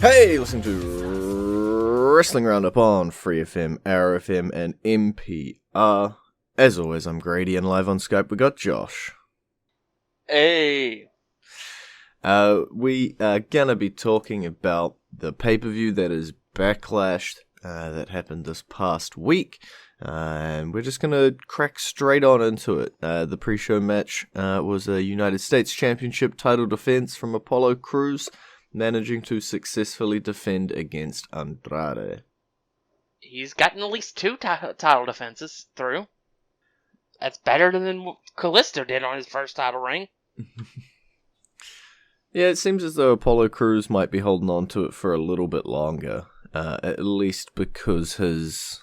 Hey, listen to Wrestling Roundup on FreeFM, ArrowFM, and MPR. As always, I'm Grady, and live on Skype we got Josh. Hey! We are gonna be talking about the pay-per-view that is Backlash, that happened this past week. And we're just gonna crack straight on into it. The pre-show match was a United States Championship title defense from Apollo Crews, managing to successfully defend against Andrade. He's gotten at least two title defenses through. That's better than what Kalisto did on his first title reign. Yeah, it seems as though Apollo Crews might be holding on to it for a little bit longer. At least because his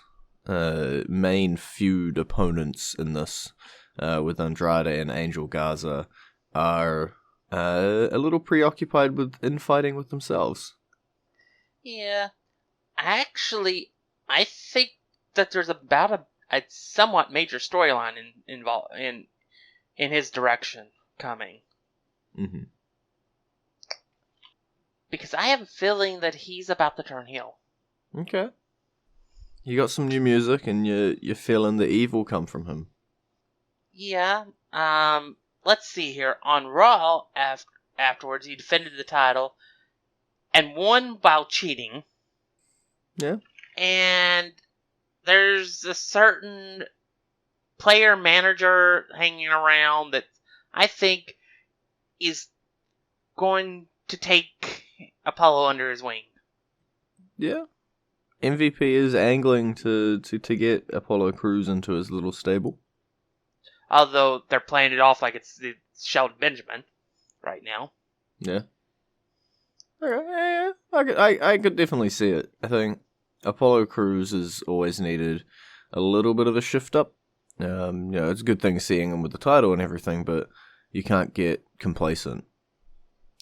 main feud opponents in this, with Andrade and Angel Garza, are a little preoccupied with infighting with themselves. Yeah. Actually, I think that there's about a somewhat major storyline involved in his direction coming. Mm-hmm. Because I have a feeling that he's about to turn heel. Okay. You got some new music, and you're feeling the evil come from him. Yeah. Let's see here. On Raw, afterwards, he defended the title and won while cheating. Yeah. And there's a certain player manager hanging around that I think is going to take Apollo under his wing. Yeah. MVP is angling to get Apollo Crews into his little stable. Although they're playing it off like it's Shelton Benjamin right now. Yeah. Okay, yeah. I could definitely see it. I think Apollo Crews has always needed a little bit of a shift up. It's a good thing seeing him with the title and everything, but you can't get complacent.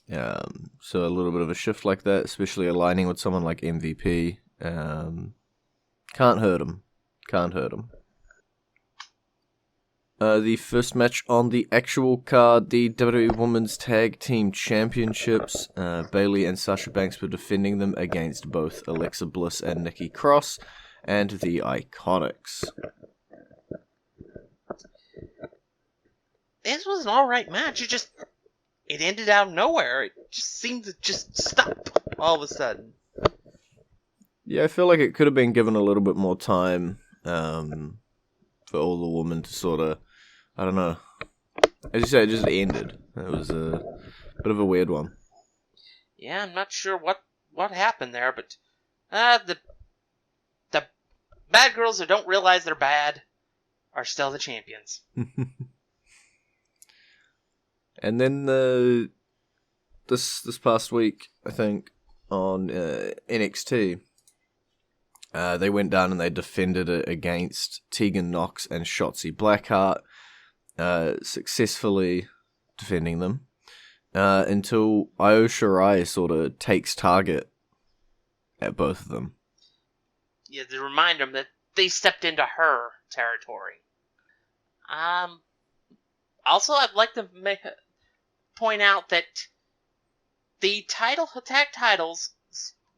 So a little bit of a shift like that, especially aligning with someone like MVP, can't hurt him. The first match on the actual card, the WWE Women's Tag Team Championships. Bayley and Sasha Banks were defending them against both Alexa Bliss and Nikki Cross, and the Iconics. This was an alright match. It ended out of nowhere. It just seemed to just stop all of a sudden. Yeah, I feel like it could have been given a little bit more time for all the women to sort of, I don't know. As you say, it just ended. It was a bit of a weird one. Yeah, I'm not sure what happened there, but the bad girls who don't realize they're bad are still the champions. And then this past week, I think, on NXT, they went down and they defended it against Tegan Nox and Shotzi Blackheart, successfully defending them, until Io Shirai sort of takes target at both of them. Yeah, to remind them that they stepped into her territory. Also, I'd like to point out that the tag titles,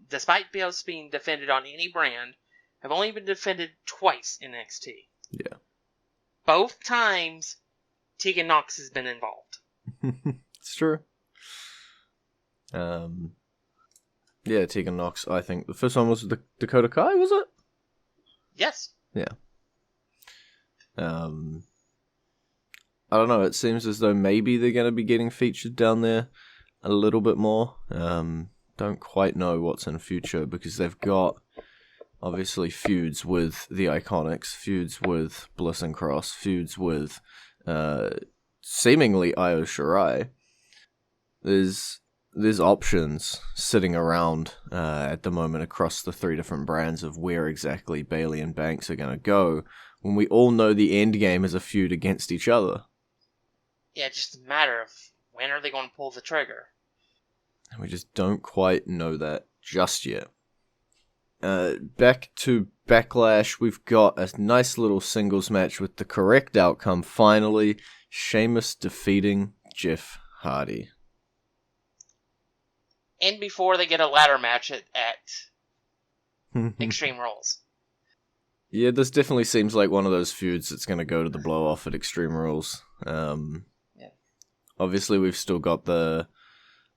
despite us being defended on any brand, have only been defended twice in NXT. Yeah. Both times, Tegan Nox has been involved. It's true. Yeah, Tegan Nox, I think the first one was the Dakota Kai, was it? Yes. Yeah. I don't know, it seems as though maybe they're going to be getting featured down there a little bit more. Don't quite know what's in the future, because they've got, obviously, feuds with the Iconics, feuds with Bliss and Cross, feuds with seemingly Io Shirai. There's options sitting around at the moment across the three different brands of where exactly Bayley and Banks are going to go, when we all know the end game is a feud against each other. Yeah, it's just a matter of when are they going to pull the trigger. We just don't quite know that just yet. Back to Backlash, we've got a nice little singles match with the correct outcome finally. Sheamus defeating Jeff Hardy. and before they get a ladder match at Extreme Rules. Yeah, this definitely seems like one of those feuds that's going to go to the blow-off at Extreme Rules. Obviously, we've still got the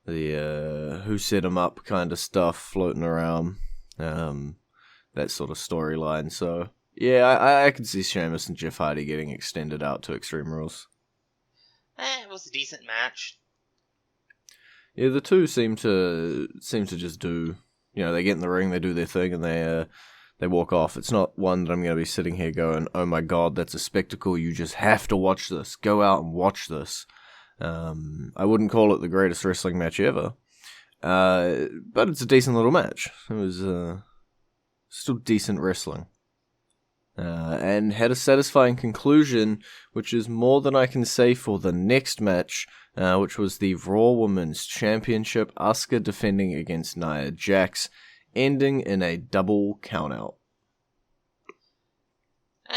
who set him up kind of stuff floating around, that sort of storyline. So, yeah, I could see Sheamus and Jeff Hardy getting extended out to Extreme Rules. It was a decent match. Yeah, the two seem to just do, they get in the ring, they do their thing, and they walk off. It's not one that I'm going to be sitting here going, oh my god, that's a spectacle, you just have to watch this. Go out and watch this. I wouldn't call it the greatest wrestling match ever. But it's a decent little match. It was still decent wrestling. And had a satisfying conclusion, which is more than I can say for the next match, which was the Raw Women's Championship, Asuka defending against Nia Jax, ending in a double countout.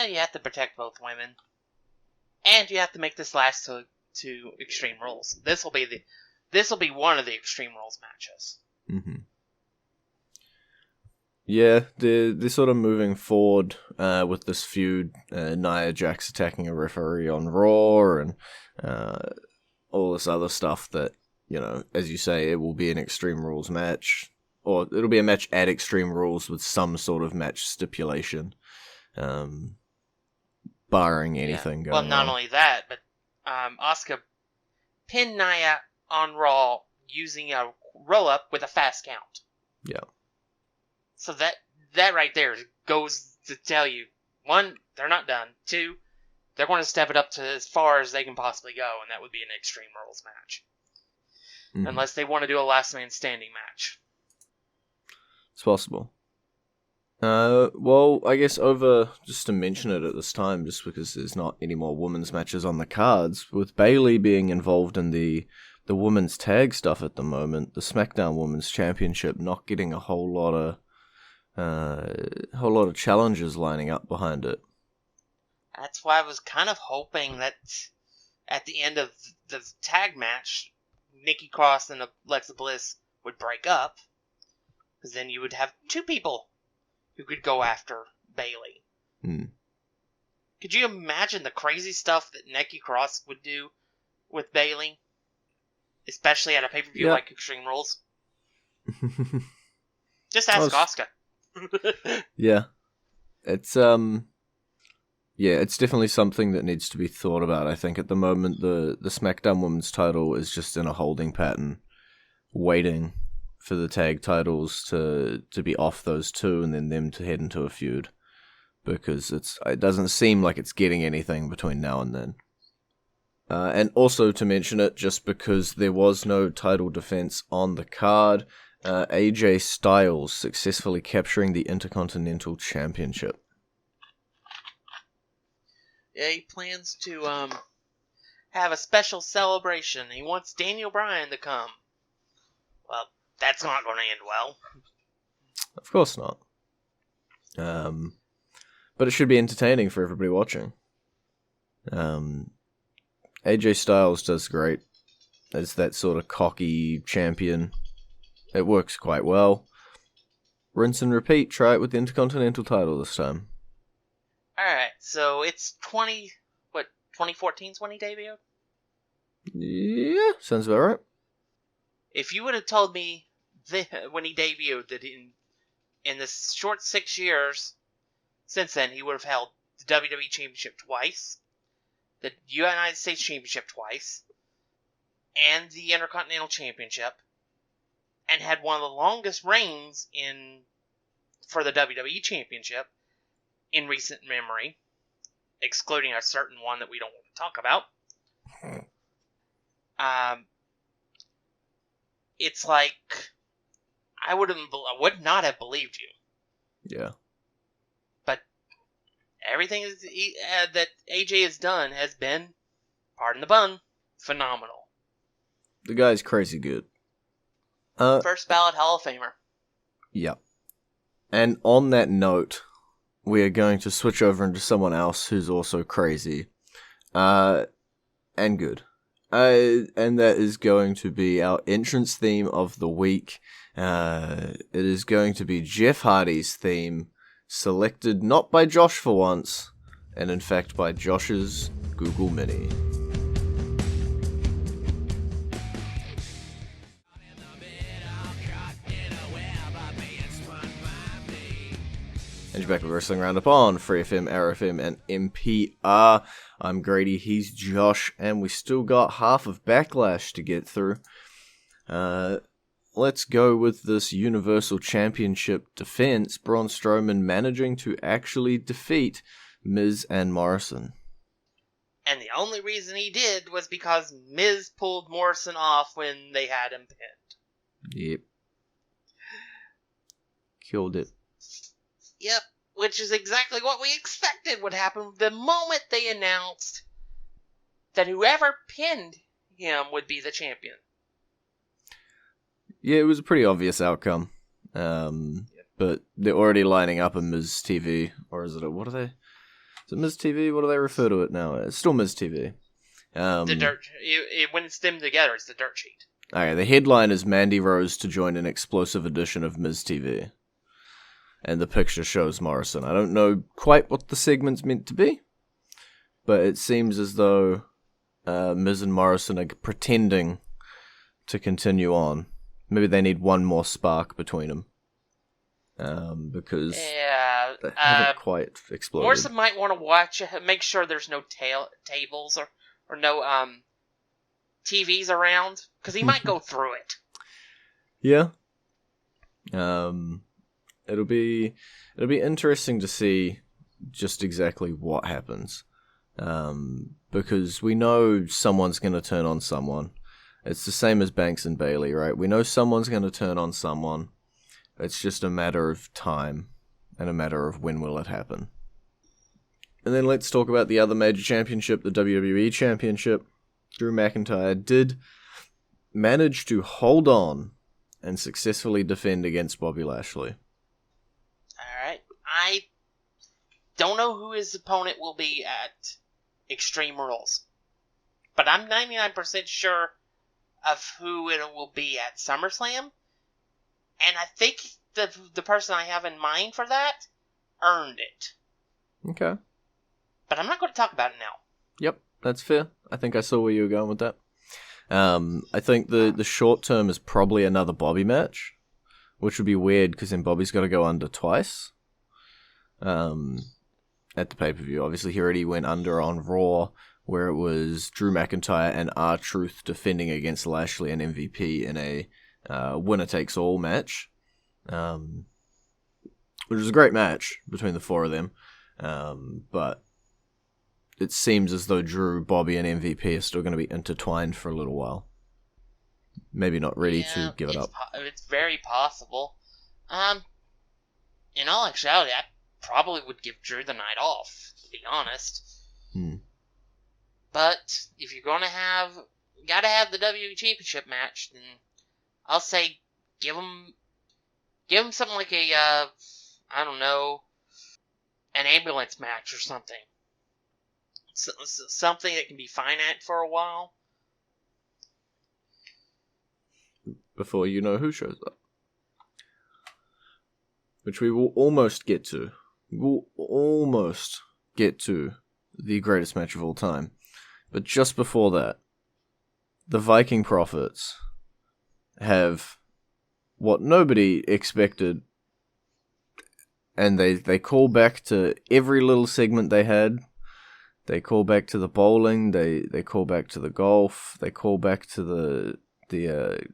You have to protect both women. And you have to make this last to Extreme Rules. This will be one of the Extreme Rules matches. Mm-hmm. Yeah, they're sort of moving forward with this feud. Nia Jax attacking a referee on Raw and all this other stuff that, as you say, it will be an Extreme Rules match. Or it'll be a match at Extreme Rules with some sort of match stipulation. Barring anything going on. Well, not only that, but Asuka pinned Nia on Raw using a roll-up with a fast count. Yeah. So that right there goes to tell you, one, they're not done. Two, they're going to step it up to as far as they can possibly go, and that would be an Extreme Rules match. Mm-hmm. Unless they want to do a last man standing match. It's possible. I guess just to mention it at this time, just because there's not any more women's matches on the cards, with Bayley being involved in the women's tag stuff at the moment, the SmackDown Women's Championship not getting a whole lot of challenges lining up behind it. That's why I was kind of hoping that at the end of the tag match, Nikki Cross and Alexa Bliss would break up, because then you would have two people who could go after Bayley. Could you imagine the crazy stuff that Nikki Cross would do with Bayley? Especially at a pay-per-view like Extreme Rules? Just ask Asuka. Yeah. It's it's definitely something that needs to be thought about. I think at the moment the SmackDown Women's title is just in a holding pattern, waiting for the tag titles to be off those two and then them to head into a feud, because it doesn't seem like it's getting anything between now and then. And also to mention it, just because there was no title defense on the card, AJ Styles successfully capturing the Intercontinental Championship. Yeah, he plans to have a special celebration. He wants Daniel Bryan to come. Well, that's not going to end well. Of course not. But it should be entertaining for everybody watching. AJ Styles does great as that sort of cocky champion. It works quite well. Rinse and repeat. Try it with the Intercontinental title this time. Alright, so it's 2014's when he debuted? Yeah, sounds about right. If you would have told me when he debuted that in the short 6 years since then he would have held the WWE Championship twice, the United States Championship twice, and the Intercontinental Championship, and had one of the longest reigns for the WWE Championship in recent memory, excluding a certain one that we don't want to talk about. It's like I would not have believed you. Yeah. But everything that AJ has done has been, pardon the pun, phenomenal. The guy's crazy good. First ballot Hall of Famer. Yep. And on that note, we are going to switch over into someone else who's also crazy. And good. And that is going to be our entrance theme of the week. It is going to be Jeff Hardy's theme, selected not by Josh for once, and in fact by Josh's Google Mini. And you're back with Wrestling Roundup on FreeFM, ArrowFM, and NPR. I'm Grady, he's Josh, and we still got half of Backlash to get through. Let's go with this Universal Championship defense. Braun Strowman managing to actually defeat Miz and Morrison. And the only reason he did was because Miz pulled Morrison off when they had him pinned. Yep. Killed it. Yep, which is exactly what we expected would happen the moment they announced that whoever pinned him would be the champion. Yeah, it was a pretty obvious outcome. But they're already lining up a Miz TV, or is it what are they? Is it Miz TV? What do they refer to it now? It's still Miz TV. The dirt. When it's them together, it's the dirt sheet. Okay, the headline is Mandy Rose to join an explosive edition of Miz TV. And the picture shows Morrison. I don't know quite what the segment's meant to be, but it seems as though Miz and Morrison are pretending to continue on. Maybe they need one more spark between them. Because they haven't quite exploded. Morrison might want to watch, make sure there's no tables or no TVs around, because he might go through it. Yeah. It'll be interesting to see just exactly what happens. Because we know someone's going to turn on someone. It's the same as Banks and Bailey, right? We know someone's going to turn on someone. It's just a matter of time and a matter of when will it happen. And then let's talk about the other major championship, the WWE Championship. Drew McIntyre did manage to hold on and successfully defend against Bobby Lashley. Alright. I don't know who his opponent will be at Extreme Rules, but I'm 99% sure of who it will be at SummerSlam. And I think the person I have in mind for that earned it. Okay. But I'm not going to talk about it now. Yep, that's fair. I think I saw where you were going with that. I think the short term is probably another Bobby match, which would be weird because then Bobby's got to go under twice. At the pay-per-view. Obviously, he already went under on Raw, where it was Drew McIntyre and R-Truth defending against Lashley and MVP in a winner-takes-all match, which was a great match between the four of them, but it seems as though Drew, Bobby, and MVP are still going to be intertwined for a little while. Maybe not ready to give it up. It's very possible. In all actuality, I probably would give Drew the night off, to be honest. But if you're going to gotta have the WWE Championship match, then I'll say give him something like a, I don't know, an ambulance match or something. Something that can be financed for a while. Before you know who shows up. Which we will almost get to. We'll almost get to the greatest match of all time. But just before that, the Viking Prophets have what nobody expected, and they call back to every little segment they had. They call back to the bowling, they call back to the golf, they call back to the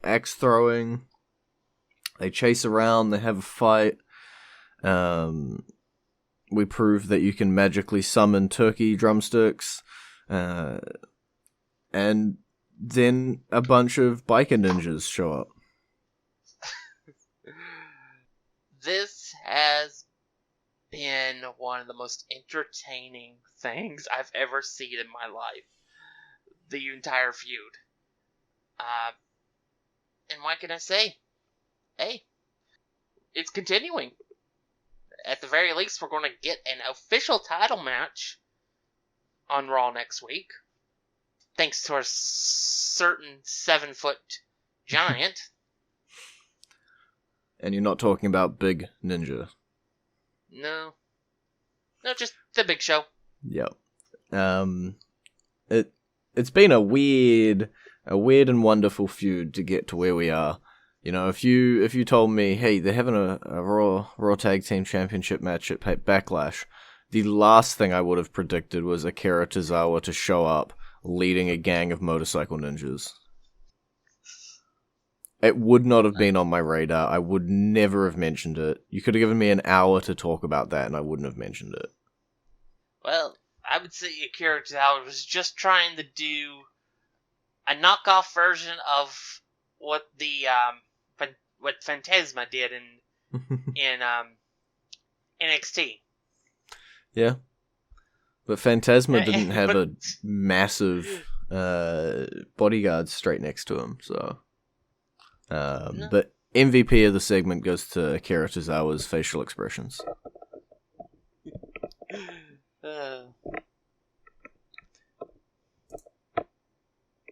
axe throwing. They chase around, they have a fight. We prove that you can magically summon turkey drumsticks. And then a bunch of biker ninjas show up. This has been one of the most entertaining things I've ever seen in my life. The entire feud. And what can I say? Hey, it's continuing. At the very least, we're going to get an official title match on Raw next week. thanks to a certain 7-foot giant. And you're not talking about Big Ninja. No, just the Big Show. Yep. It's been a weird and wonderful feud to get to where we are. You know, if you told me, hey, they're having a Raw Tag Team Championship match at Backlash, the last thing I would have predicted was Akira Tozawa to show up leading a gang of motorcycle ninjas. It would not have been on my radar. I would never have mentioned it. You could have given me an hour to talk about that, and I wouldn't have mentioned it. Well, I would say Akira Tozawa was just trying to do a knockoff version of what the what Phantasma did in NXT. Yeah, but Phantasma didn't have a massive bodyguard straight next to him, so. No. But MVP of the segment goes to Akira Tozawa's facial expressions.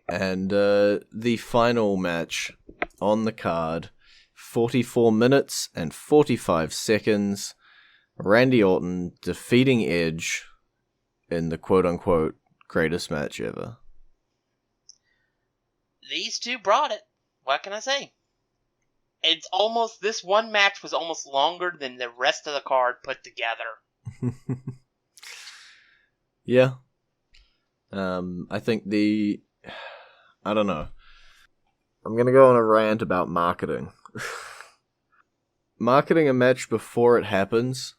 And the final match on the card, 44 minutes and 45 seconds, Randy Orton defeating Edge in the quote-unquote greatest match ever. These two brought it. What can I say? This one match was almost longer than the rest of the card put together. Yeah. I think I don't know. I'm gonna go on a rant about marketing. Marketing a match before it happens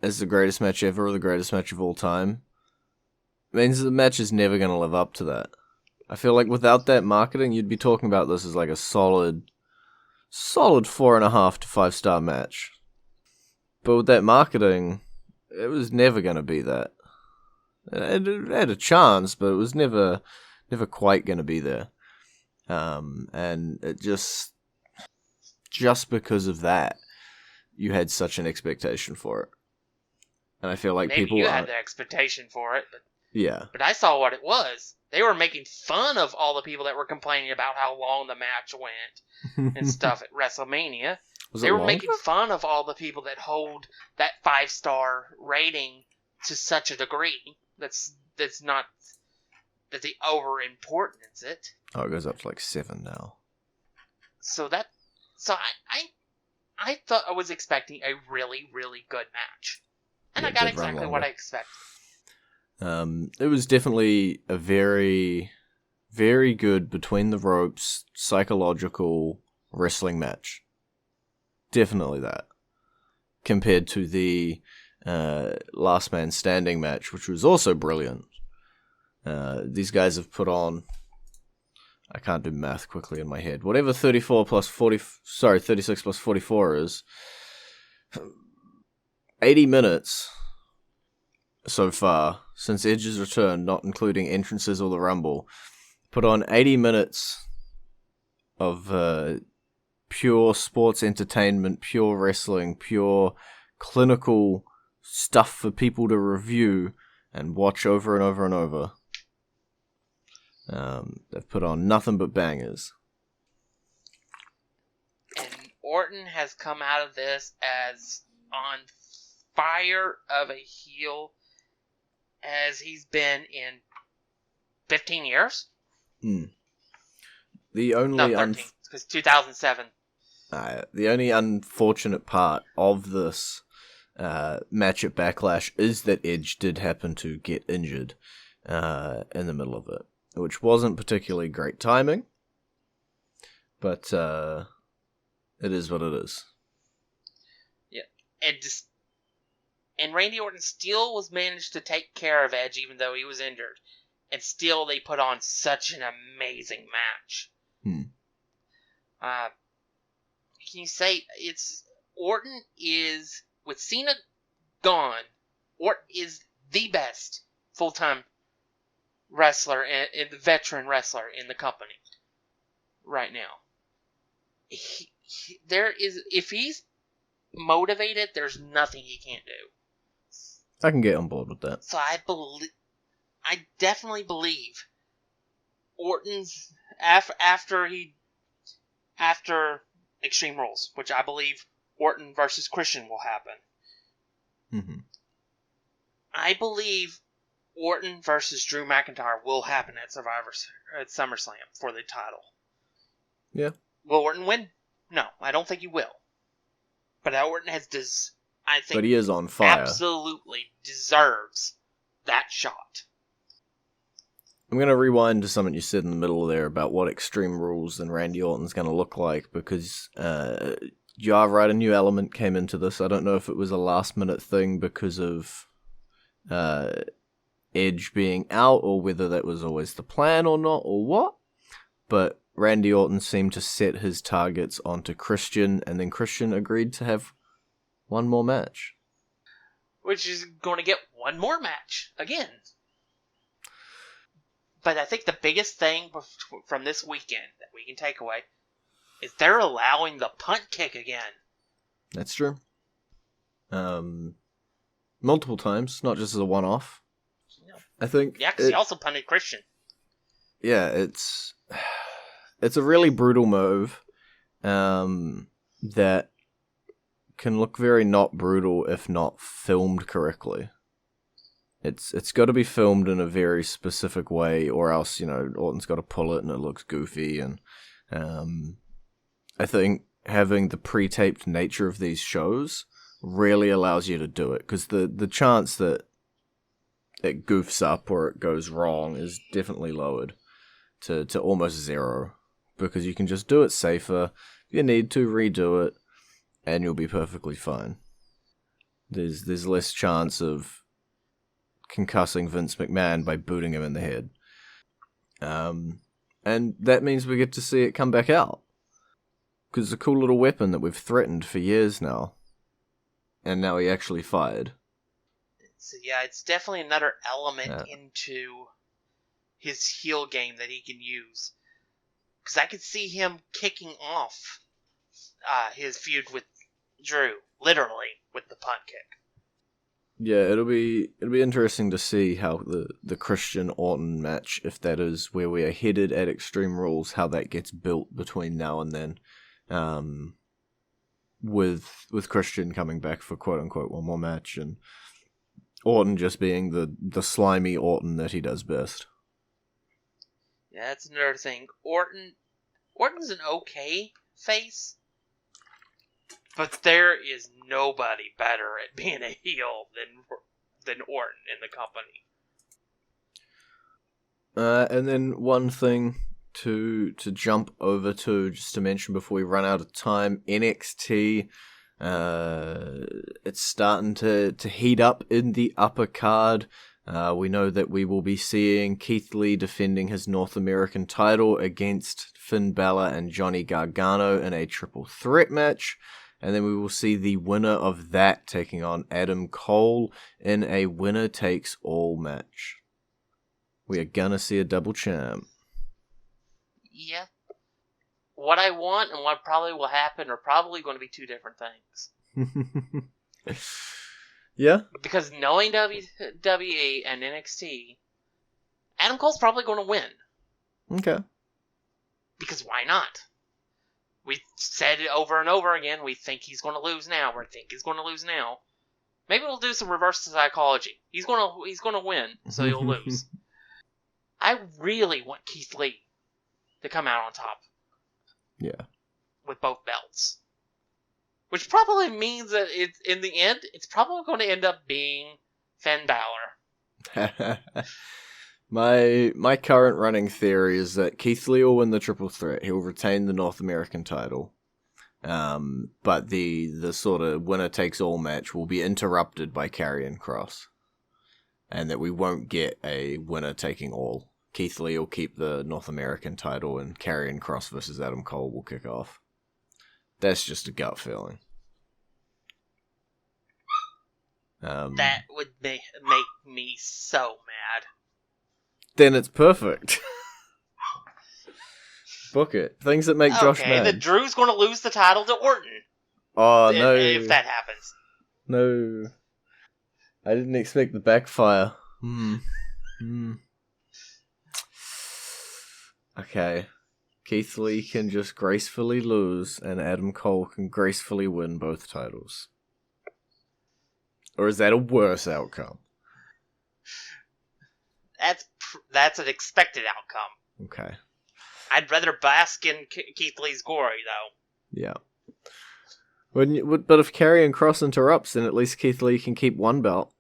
as the greatest match ever or the greatest match of all time means the match is never gonna live up to that. I feel like without that marketing, you'd be talking about this as like a solid 4.5 to 5 star match. But with that marketing, it was never going to be that. It had a chance, but it was never quite going to be there. And it just because of that, you had such an expectation for it. And I feel like maybe people you had the expectation for it, but yeah. But I saw what it was. They were making fun of all the people that were complaining about how long the match went and stuff at WrestleMania. They were making fun of all the people that hold that 5-star rating to such a degree that's not that they over importance it. Oh, it goes up to like 7 now. So I thought I was expecting a really, really good match. And I got exactly what I expected. It was definitely a very, very good between the ropes psychological wrestling match. Definitely that. Compared to the Last Man Standing match, which was also brilliant. These guys have put on, I can't do math quickly in my head, whatever 36 plus 44 is, 80 minutes so far since Edge's return, not including entrances or the Rumble, put on 80 minutes of pure sports entertainment, pure wrestling, pure clinical stuff for people to review and watch over and over and over. They've put on nothing but bangers. And Orton has come out of this as on fire of a heel as he's been in 15 years. The only no, 13, because 2007. The only unfortunate part of this match at Backlash is that Edge did happen to get injured in the middle of it, which wasn't particularly great timing, but it is what it is. Yeah, and Randy Orton still was managed to take care of Edge even though he was injured, and still they put on such an amazing match. Can you say Orton is, with Cena gone, Orton is the best full-time wrestler and the veteran wrestler in the company right now. If he's motivated, there's nothing he can't do. I can get on board with that. So I definitely believe Orton's after Extreme Rules, which I believe Orton versus Christian will happen. Mm-hmm. I believe Orton versus Drew McIntyre will happen at SummerSlam for the title. Yeah. Will Orton win? No, I don't think he will. But Orton I think, but he is on fire. Absolutely deserves that shot. I'm going to rewind to something you said in the middle there about what Extreme Rules and Randy Orton's going to look like, because you are right, a new element came into this. I don't know if it was a last-minute thing because of Edge being out, or whether that was always the plan or not, or what. But Randy Orton seemed to set his targets onto Christian, and then Christian agreed to have one more match. Which is going to get one more match again. But I think the biggest thing from this weekend that we can take away is they're allowing the punt kick again. That's true. Multiple times, not just as a one-off. No. I think. Yeah, because he also punted Christian. Yeah, it's a really brutal move that can look very not brutal if not filmed correctly. It's got to be filmed in a very specific way, or else, Orton's got to pull it and it looks goofy. And I think having the pre-taped nature of these shows really allows you to do it, because the chance that it goofs up or it goes wrong is definitely lowered to almost zero, because you can just do it safer. If you need to, redo it, and you'll be perfectly fine. There's less chance of concussing Vince McMahon by booting him in the head. And that means we get to see it come back out, because it's a cool little weapon that we've threatened for years now. And now he actually fired. So yeah, it's definitely another element into his heel game that he can use. Because I could see him kicking off his feud with Drew, literally, with the punt kick. Yeah, it'll be interesting to see how the Christian Orton match, if that is where we are headed at Extreme Rules, how that gets built between now and then. With Christian coming back for quote unquote one more match, and Orton just being the slimy Orton that he does best. Yeah, that's another thing. Orton's an okay face, but there is nobody better at being a heel than Orton in the company. And then one thing to jump over to, just to mention before we run out of time, NXT, it's starting to heat up in the upper card. We know that we will be seeing Keith Lee defending his North American title against Finn Balor and Johnny Gargano in a triple threat match. And then we will see the winner of that taking on Adam Cole in a winner-takes-all match. We are gonna see a double champ. Yeah. What I want and what probably will happen are probably going to be two different things. Yeah? Because knowing WWE and NXT, Adam Cole's probably going to win. Okay. Because why not? We said it over and over again. We think he's going to lose now. We think he's going to lose now. Maybe we'll do some reverse psychology. He's going to win, so he'll lose. I really want Keith Lee to come out on top. Yeah. With both belts. Which probably means that in the end, it's probably going to end up being Finn Balor. My current running theory is that Keith Lee will win the triple threat. He'll retain the North American title. But the sort of winner-takes-all match will be interrupted by Karrion Kross. And that we won't get a winner-taking-all. Keith Lee will keep the North American title, and Karrion Kross versus Adam Cole will kick off. That's just a gut feeling. That would make me so mad. Then it's perfect. Book it. Things that make Josh mad. Okay, then Drew's going to lose the title to Orton. Oh, no. If that happens. No. I didn't expect the backfire. Okay. Keith Lee can just gracefully lose, and Adam Cole can gracefully win both titles. Or is that a worse outcome? That's an expected outcome. Okay. I'd rather bask in Keith Lee's glory, though. Yeah. But if Karrion Kross interrupts, then at least Keith Lee can keep one belt.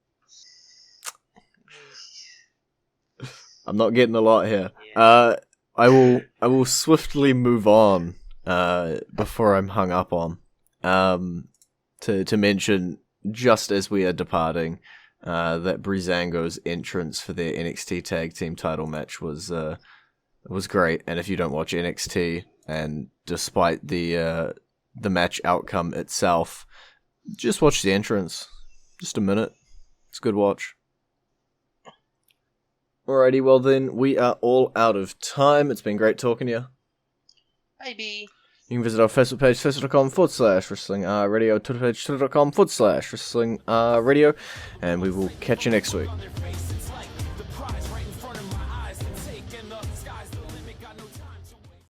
I'm not getting a lot here. Yeah. I will swiftly move on before I'm hung up on. To mention, just as we are departing, that Breezango's entrance for their NXT Tag Team title match was great. And if you don't watch NXT, and despite the match outcome itself, just watch the entrance. Just a minute. It's a good watch. Alrighty, well then, we are all out of time. It's been great talking to you. Maybe. You can visit our Facebook page, facebook.com/wrestling radio, Twitter page, twitter.com/wrestling radio, and we will catch you next week.